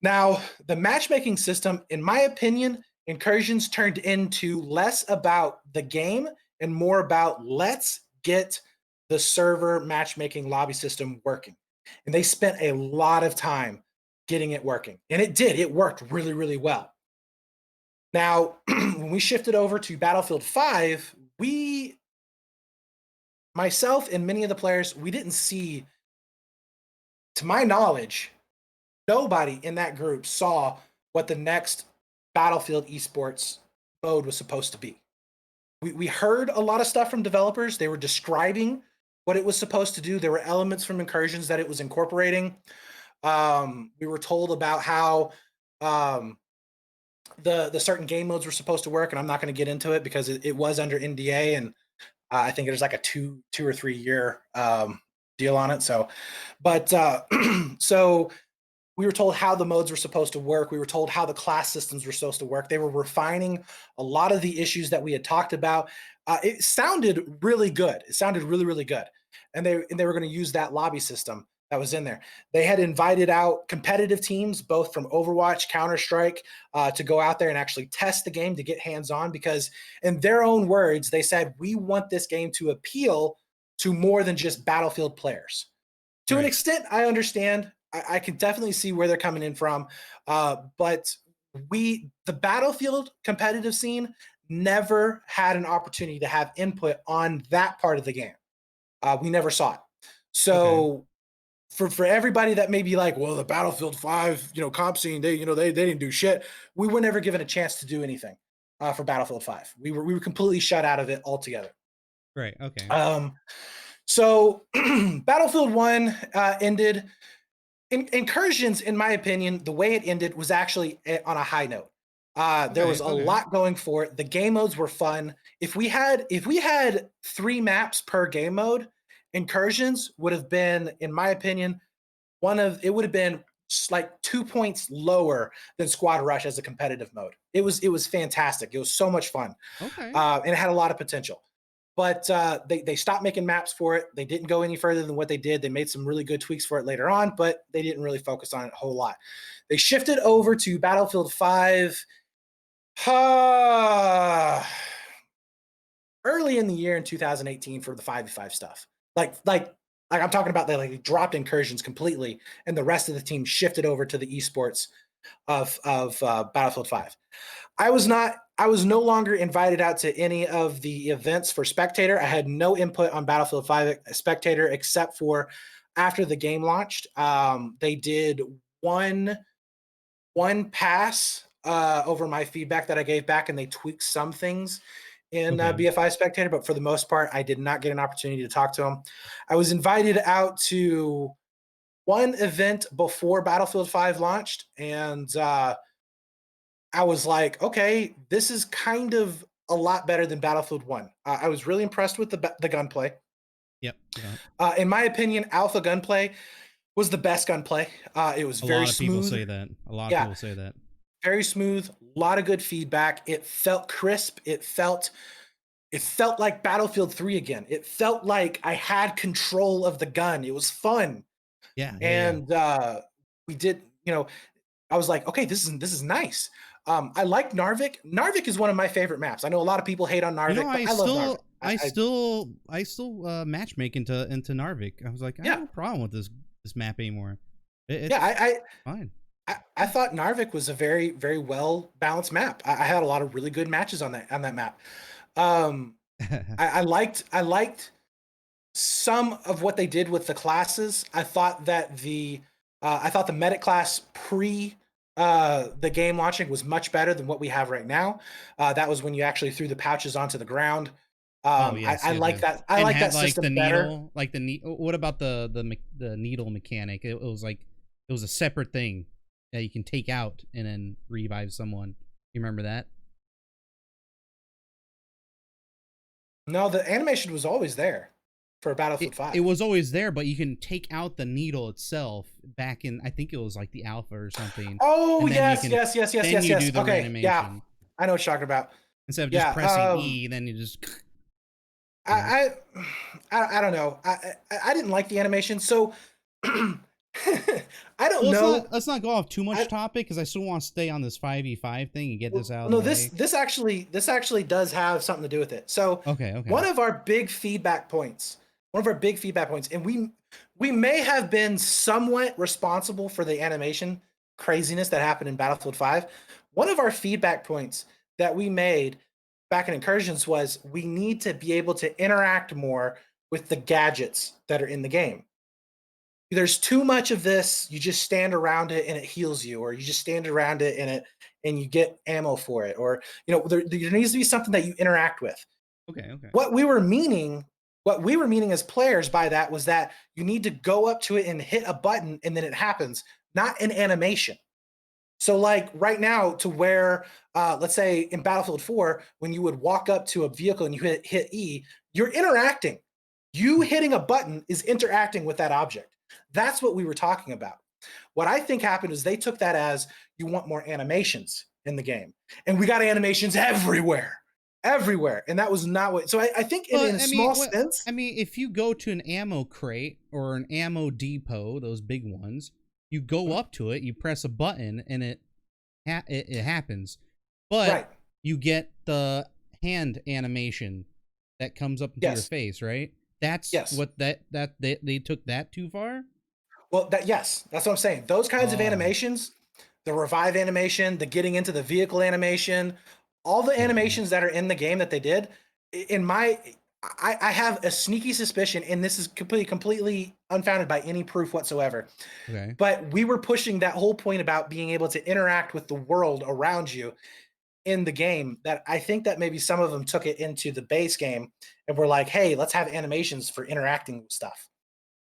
Now, the matchmaking system, in my opinion, Incursions turned into less about the game and more about let's get the server matchmaking lobby system working. And they spent a lot of time getting it working. And it did. It worked really, really well. Now, when we shifted over to Battlefield 5, myself and many of the players, we didn't see, to my knowledge, nobody in that group saw what the next Battlefield esports mode was supposed to be. We heard a lot of stuff from developers. They were describing what it was supposed to do. There were elements from Incursions that it was incorporating. We were told about how um, the certain game modes were supposed to work, and I'm not going to get into it because it was under NDA, and I think there's like a two or 3 year deal on it. So, but so we were told how the modes were supposed to work. We were told how the class systems were supposed to work. They were refining a lot of the issues that we had talked about. It sounded really good. It sounded really, really good. And they were going to use that lobby system that was in there. They had invited out competitive teams, both from Overwatch, Counter-Strike, to go out there and actually test the game to get hands-on because in their own words, they said, we want this game to appeal to more than just Battlefield players. To an extent, I understand. I can definitely see where they're coming in from. But the Battlefield competitive scene never had an opportunity to have input on that part of the game. We never saw it. So for everybody that may be like, well, the Battlefield 5, comp scene, they didn't do shit. We were never given a chance to do anything for Battlefield 5. We were completely shut out of it altogether. Right. Okay. So Battlefield 1 ended. Incursions, in my opinion, the way it ended was actually on a high note. There was a lot going for it. The game modes were fun. If we had 3 maps per game mode, Incursions would have been, in my opinion, it would have been like 2 points lower than Squad Rush as a competitive mode. It was fantastic. It was so much fun. And it had a lot of potential. But they stopped making maps for it. They didn't go any further than what they did. They made some really good tweaks for it later on, but they didn't really focus on it a whole lot. They shifted over to Battlefield 5 early in the year in 2018 for the 5v5 stuff. Like I'm talking about, they dropped Incursions completely, and the rest of the team shifted over to the esports of Battlefield 5. I was no longer invited out to any of the events for Spectator. I had no input on Battlefield 5 Spectator except for after the game launched. They did one pass over my feedback that I gave back, and they tweaked some things in BFI Spectator, but for the most part, I did not get an opportunity to talk to them. I was invited out to one event before Battlefield 5 launched, and I was like, okay, this is kind of a lot better than Battlefield 1. I was really impressed with the gunplay. Yep. In my opinion, alpha gunplay was the best gunplay. It was very smooth. A lot of people say that. A lot of people say that. Very smooth, a lot of good feedback. It felt crisp. It felt like Battlefield 3 again. It felt like I had control of the gun. It was fun. Yeah. And we did, I was like, okay, this is nice. I like Narvik. Narvik is one of my favorite maps. I know a lot of people hate on Narvik, but I love Narvik. I still matchmake into Narvik. I was like, I have no problem with this map anymore. It's fine. I thought Narvik was a very, very well balanced map. I had a lot of really good matches on that map. I liked some of what they did with the classes. I thought that the medic class pre the game launching was much better than what we have right now. That was when you actually threw the pouches onto the ground. I like that. I like that system better. Needle, like the needle. What about the needle mechanic? It was a separate thing that you can take out and then revive someone. You remember that? No, the animation was always there for Battlefield 5. It was always there, but you can take out the needle itself back in, I think it was like the alpha or something. Oh, yes. Okay, animation. Yeah. I know what you're talking about. Instead of just pressing E, then you just... I don't know. I didn't like the animation. So I don't Well, know. let's not go off too much I topic because I still want to stay on this 5v5 thing and get well, this out of the no, way. this actually does have something to do with it. So Okay, okay. one of our big feedback points, and we may have been somewhat responsible for the animation craziness that happened in Battlefield 5. One of our feedback points that we made back in Incursions was we need to be able to interact more with the gadgets that are in the game. There's too much of this, you just stand around it and it heals you, or you just stand around it and you get ammo for it, or there needs to be something that you interact with. Okay, okay. What we were meaning as players by that was that you need to go up to it and hit a button and then it happens, not an animation. So like right now, to where let's say in Battlefield 4, when you would walk up to a vehicle and you hit E, you're interacting. You hitting a button is interacting with that object. That's what we were talking about. What I think happened is they took that as you want more animations in the game. And we got animations everywhere. Everywhere. And that was not what. So I think in Well, a I mean, small sense. I mean, if you go to an ammo crate or an ammo depot, those big ones, you go Mhm. up to it, you press a button, and it happens. But Right. you get the hand animation that comes up into your Yes. face, right? That's Yes. what they took that too far. Well, yes, that's what I'm saying. Those kinds of Oh, animations, the revive animation, the getting into the vehicle animation, all the yeah, yeah. animations that are in the game that they did, in my, I have a sneaky suspicion, and this is completely unfounded by any proof whatsoever. Okay. But we were pushing that whole point about being able to interact with the world around you in the game. That I think that maybe some of them took it into the base game and were like, "Hey, let's have animations for interacting with stuff."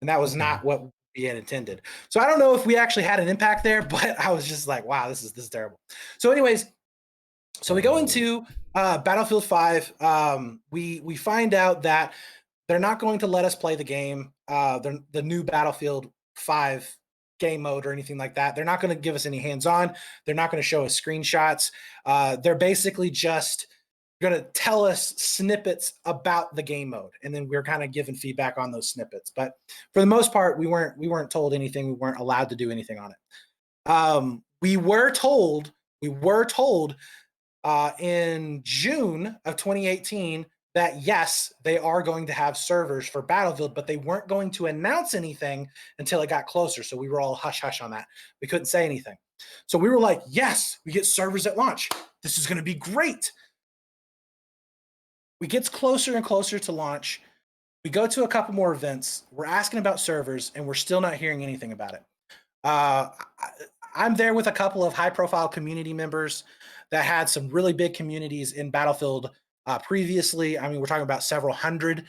And that was Okay. not what we had intended. So I don't know if we actually had an impact there, but I was just like, wow, this is terrible. So, anyways, so we go Whoa. into Battlefield 5. We find out that they're not going to let us play the game, the new Battlefield 5 game mode or anything like that. They're not going to give us any hands on. They're not going to show us screenshots. They're basically just going to tell us snippets about the game mode, and then we're kind of given feedback on those snippets. But for the most part, we weren't told anything. We weren't allowed to do anything on it. We were told in June of 2018 that yes, they are going to have servers for Battlefield, but they weren't going to announce anything until it got closer. So we were all hush hush on that. We couldn't say anything. So we were like, yes, we get servers at launch. This is going to be great. We get closer and closer to launch. We go to a couple more events. We're asking about servers, and we're still not hearing anything about it. Uh, I'm there with a couple of high profile community members that had some really big communities in Battlefield previously. I mean, we're talking about several hundred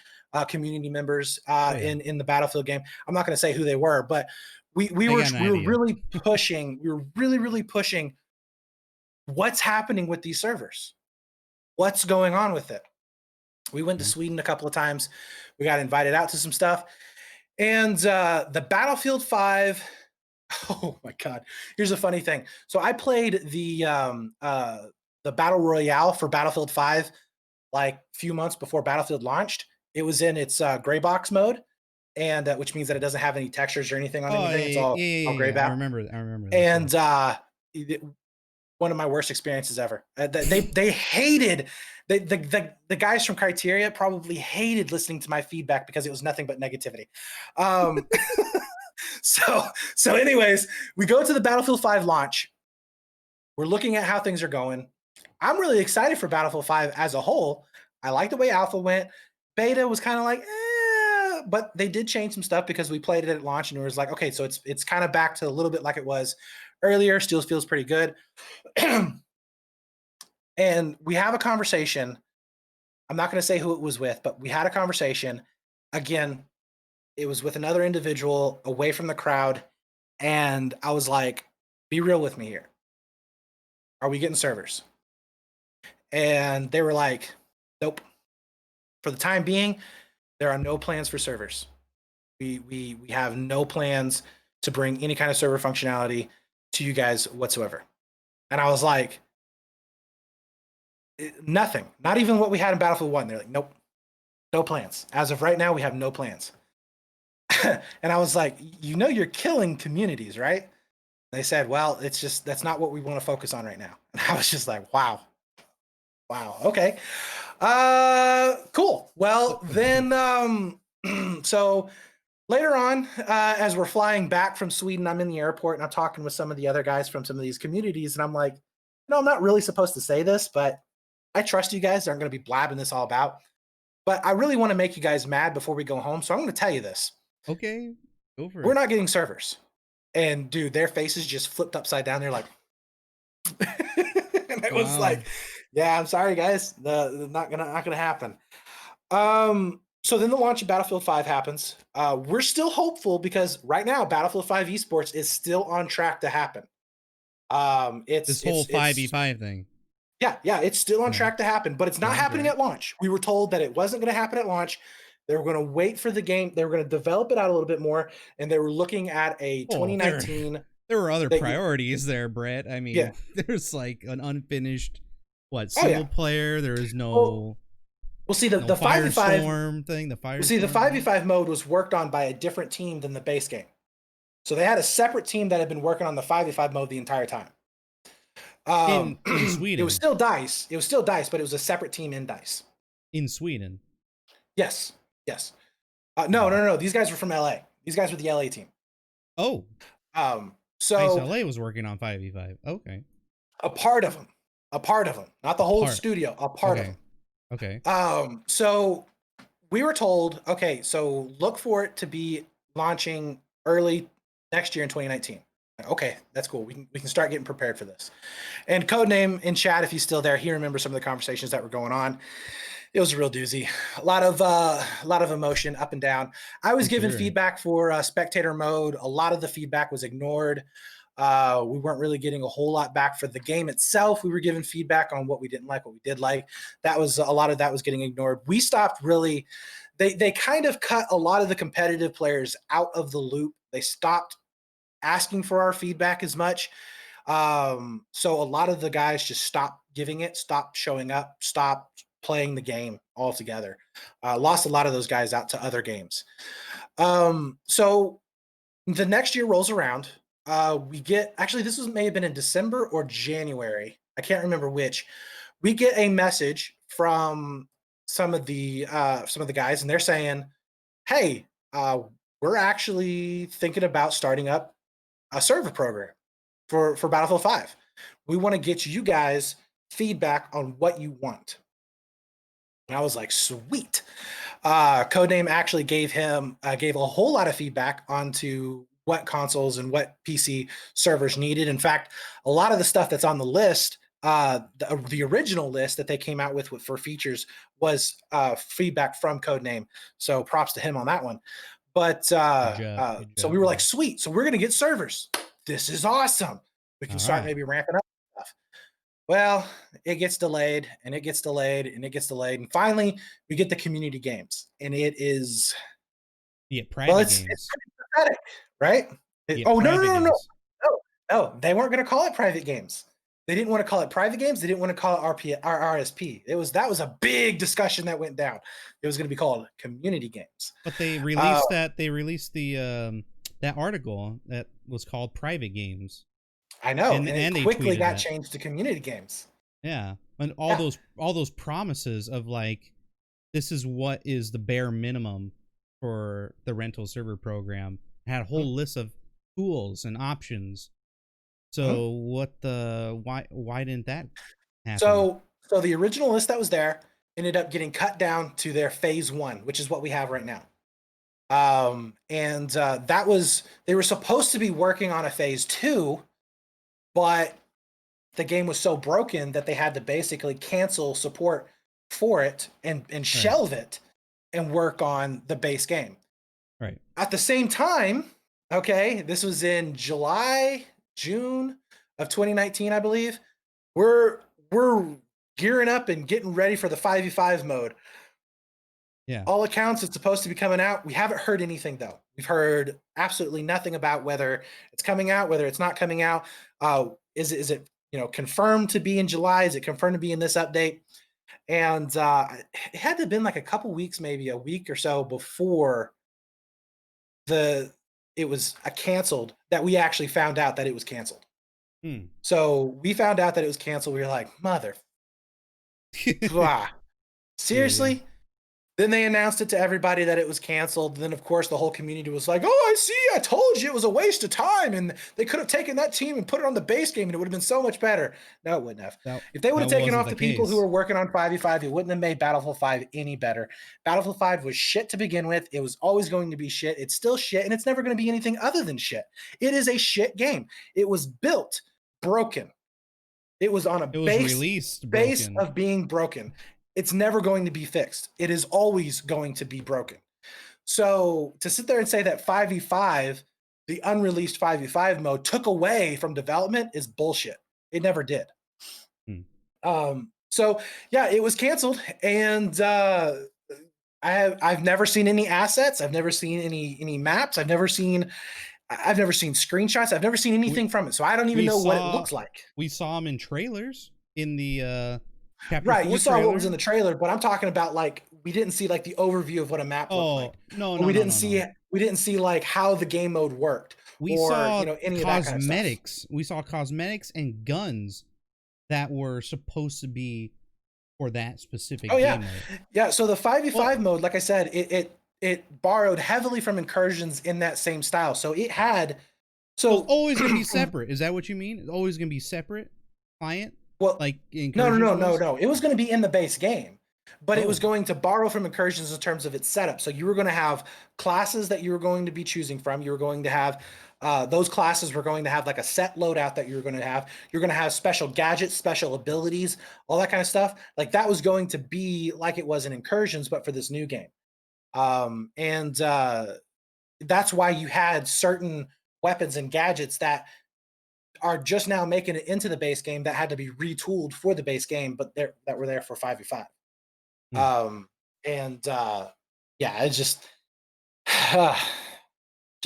community members Oh yeah. in the Battlefield game. I'm not going to say who they were, but we we I were got an we were idea. really pushing. We were really pushing. What's happening with these servers? What's going on with it? We went to Okay. Sweden a couple of times. We got invited out to some stuff, and the Battlefield 5. Oh my god! Here's a funny thing. So I played the battle royale for Battlefield 5 like a few months before Battlefield launched. It was in its gray box mode, and which means that it doesn't have any textures or anything on Oh anything. It's yeah, yeah, all yeah, grayed yeah. I out. remember. I remember this. Yeah. And one of my worst experiences ever. They hated the guys from Criteria probably hated listening to my feedback because it was nothing but negativity. Um, so anyways, we go to the Battlefield 5 launch. We're looking at how things are going. I'm really excited for Battlefield 5 as a whole. I like the way Alpha went. Beta was kind of like, but they did change some stuff because we played it at launch and it was like, okay, so it's kind of back to a little bit like it was earlier. Still feels pretty good. And we have a conversation. I'm not going to say who it was with, but we had a conversation. Again, it was with another individual away from the crowd. And I was like, be real with me here. Are we getting servers? And they were like, nope. For the time being, there are no plans for servers. We have no plans to bring any kind of server functionality to you guys whatsoever. And I was like, nothing. Not even what we had in Battlefield 1. They're like, nope, no plans. As of right now, we have no plans. And I was like, you're killing communities, right? They said, well, that's not what we want to focus on right now. And I was just like, wow, okay. Cool. Well, then, so later on, as we're flying back from Sweden, I'm in the airport and I'm talking with some of the other guys from some of these communities. And I'm like, I'm not really supposed to say this, but I trust you guys aren't going to be blabbing this all about. But I really want to make you guys mad before we go home. So I'm going to tell you this. Okay, go for We're it. not getting servers. And dude, their faces just flipped upside down. They're like, and it was Wow. like, yeah, I'm sorry, guys. Not gonna happen. So then the launch of Battlefield 5 happens. We're still hopeful because right now Battlefield 5 esports is still on track to happen. This whole 5v5 thing. Yeah, it's still on Yeah. track to happen, but it's not happening at launch. We were told that it wasn't going to happen at launch. They were going to wait for the game. They were going to develop it out a little bit more, and they were looking at a 2019. There were other priorities there, Brett. I mean, there's like an unfinished single player. There is no. Well, see, the 5v5 thing. The fire. See, the 5v5 mode was worked on by a different team than the base game, so they had a separate team that had been working on the 5v5 mode the entire time. In Sweden, it was still Dice. But it was a separate team in Dice. In Sweden. Yes. No. These guys were from LA. These guys were the LA team. Oh. So Dice LA was working on 5v5. Okay. A part of them, not the whole studio. A part of them. Okay. So we were told, okay, so look for it to be launching early next year in 2019. Okay, that's cool. We can start getting prepared for this. And Codename in chat, if he's still there, he remembers some of the conversations that were going on. It was a real doozy. A lot of emotion up and down. I was given feedback for spectator mode. A lot of the feedback was ignored. We weren't really getting a whole lot back for the game itself. We were given feedback on what we didn't like, what we did like. That was a lot of that was getting ignored. We stopped really. They kind of cut a lot of the competitive players out of the loop. They stopped asking for our feedback as much. So a lot of the guys just stopped giving it, stopped showing up, stopped playing the game altogether. Lost a lot of those guys out to other games. So the next year rolls around. We get, actually, may have been in December or January. I can't remember which. We get a message from some of the guys, and they're saying, "Hey, we're actually thinking about starting up a server program for Battlefield 5. We want to get you guys feedback on what you want." And I was like, sweet. Codename actually gave a whole lot of feedback onto what consoles and what PC servers needed. In fact, a lot of the stuff that's on the list, the original list that they came out with for features was feedback from Codename. So props to him on that one. But so we were like, sweet. So we're going to get servers. This is awesome. We can start maybe ramping up stuff. Well, it gets delayed and it gets delayed and it gets delayed. And finally, we get the community games. And it is. Private games. It's pretty pathetic, right? No. They weren't going to call it private games. They didn't want to call it private games. They didn't want to call it RSP. That was a big discussion that went down. It was going to be called community games. But they released that. They released the that article that was called private games. I know, and it quickly got changed to community games. Yeah, and all those promises of like, this is what is the bare minimum for the rental server program. It had a whole list of tools and options. So why didn't that happen? So the original list that was there ended up getting cut down to their phase 1, which is what we have right now. That was, they were supposed to be working on a phase 2, but the game was so broken that they had to basically cancel support for it and shelve it and work on the base game. Right. At the same time, okay, this was in June of 2019, I believe. We're gearing up and getting ready for the 5v5 mode. Yeah. All accounts, it's supposed to be coming out. We haven't heard anything though. We've heard absolutely nothing about whether it's coming out, whether it's not coming out. Is it confirmed to be in July? Is it confirmed to be in this update? And it had to have been like a couple weeks, maybe a week or so before the it was canceled that we actually found out that it was canceled. Hmm. So we found out that it was canceled. We were like, mother, Yeah, yeah. seriously? Then they announced it to everybody that it was canceled. Then, of course, the whole community was like, "Oh, I see. I told you it was a waste of time, and they could have taken that team and put it on the base game, and it would have been so much better." No, it wouldn't have. That If they would have that taken wasn't off the the people who case. were working on 5v5, it wouldn't have made Battlefield 5 any better. Battlefield 5 was shit to begin with. It was always going to be shit. It's still shit, and it's never going to be anything other than shit. It is a shit game. It was built broken. It was on a It was released base broken. of being broken. It's never going to be fixed. It is always going to be broken. So to sit there and say that 5v5, the unreleased 5v5 mode, took away from development is bullshit. It never did. Hmm. So yeah, it was canceled, and I've never seen any assets. I've never seen any maps. I've never seen screenshots. I've never seen anything from it. So I don't even We know what it saw looks like. we saw him in trailers in the chapter Right, you 4 saw what was in trailer. the trailer, but I'm talking about, like, we didn't see, like, the overview of what a map looked Oh, like, no, or no, no, no, no. we didn't see, like, how the game mode worked, We or, saw any of that kind of stuff. cosmetics. We saw cosmetics and guns that were supposed to be for that Oh, specific yeah. game mode. Yeah, so the Well, 5v5 mode, like I said, it borrowed heavily from Incursions in that same style, so it had so it's so always gonna be separate. Is that what you mean? It's always gonna be separate client, well, like no, no, Incursions no, no, was? no. It was going to be in the base game, but it was Oh, going to borrow from Incursions in terms of its setup. So you were going to have classes that you were going to be choosing from. You were going to have those classes were going to have like a set loadout that you were going to have. You're going to have special gadgets, special abilities, all that kind of stuff. Like that was going to be like it was in Incursions, but for this new game. And that's why you had certain weapons and gadgets that are just now making it into the base game that had to be retooled for the base game, but that were there for 5v5. hmm. And yeah, it's just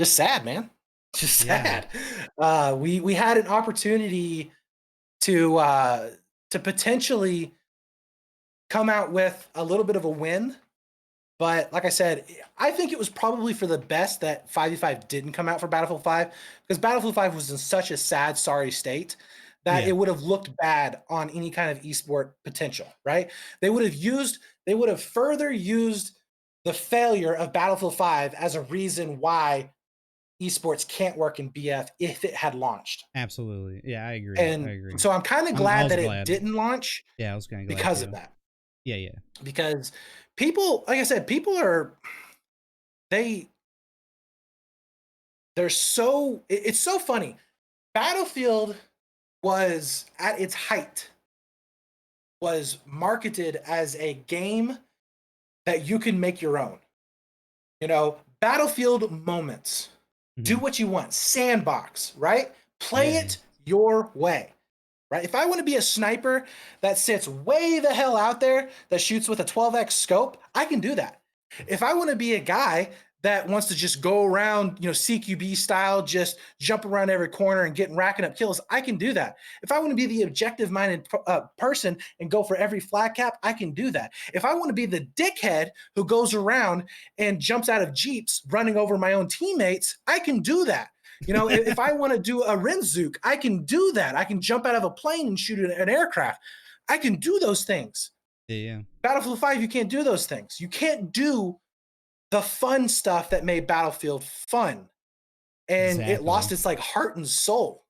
sad, man. Just Yeah, sad. We had an opportunity to potentially come out with a little bit of a win. But like I said, I think it was probably for the best that 5v5 didn't come out for Battlefield 5 because Battlefield 5 was in such a sad, sorry state that yeah, it would have looked bad on any kind of esport potential, right? They would have used, they would have further used the failure of Battlefield 5 as a reason why esports can't work in BF if it had launched. absolutely. Yeah, I agree. I And agree. so I'm kind of I glad was that it glad. didn't launch Yeah, I was kind of glad because of too. that. Yeah, yeah. Because people, like I said, people are they they're so it's so funny. Battlefield was at its height was marketed as a game that you can make your own. Battlefield moments. Do Hmm. what you want. Sandbox, right? Play Yeah, yeah. it your way. Right? If I want to be a sniper that sits way the hell out there that shoots with a 12x scope, I can do that. If I want to be a guy that wants to just go around, CQB style, just jump around every corner and getting racking up kills, I can do that. If I want to be the objective minded person and go for every flag cap, I can do that. If I want to be the dickhead who goes around and jumps out of Jeeps running over my own teammates, I can do that. If I want to do a Renzook, I can do that. I can jump out of a plane and shoot an aircraft. I can do those things. Yeah, yeah. Battlefield 5, you can't do those things. You can't do the fun stuff that made Battlefield fun. And it lost Exactly. its like heart and soul.